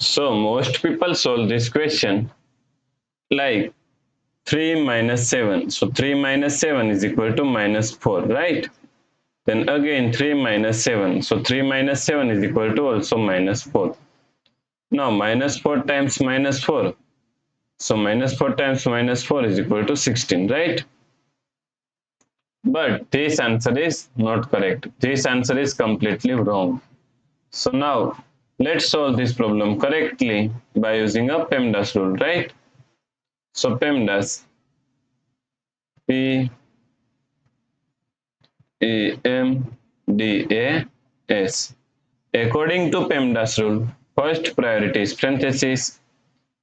So most people solve this question like 3 minus 7. So 3 minus 7 is equal to minus 4, right? Then again 3 minus 7. So 3 minus 7 is equal to also minus 4. Now minus 4 times minus 4. So minus 4 times minus 4 is equal to 16, right? But this answer is not correct. This answer is completely wrong. So now let's solve this problem correctly by using a PEMDAS rule, right? So PEMDAS, PEMDAS. According to PEMDAS rule, first priority is parentheses,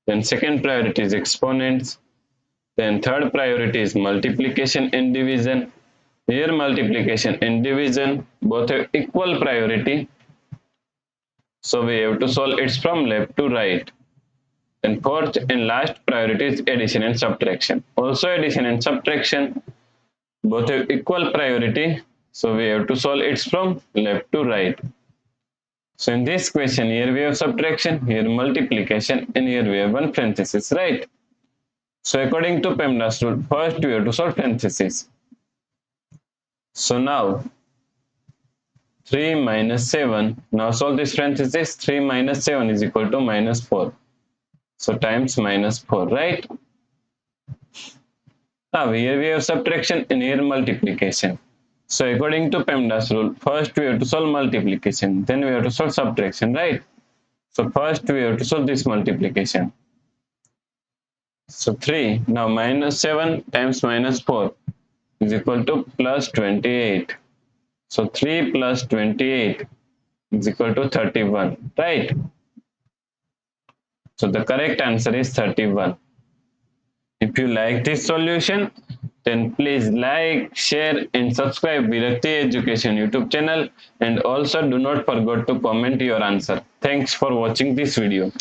then second priority is exponents, then third priority is multiplication and division. Here multiplication and division both have equal priority. So we have to solve it from left to right. Then fourth and last priority is addition and subtraction. Also addition and subtraction both have equal priority. So we have to solve it from left to right. So in this question, here we have subtraction, here multiplication, and here we have one parenthesis, right? So according to PEMDAS rule, first we have to solve parenthesis. So now 3 minus 7, now solve this parenthesis, 3 minus 7 is equal to minus 4. So times minus 4, right? Now here we have subtraction and here multiplication. So according to PEMDAS rule, first we have to solve multiplication, then we have to solve subtraction, right? So first we have to solve this multiplication. So 3, now minus 7 times minus 4 is equal to plus 28. So 3 plus 28 is equal to 31, right? So the correct answer is 31. If you like this solution, then please like, share and subscribe Virakti Education YouTube channel, and also do not forget to comment your answer. Thanks for watching this video.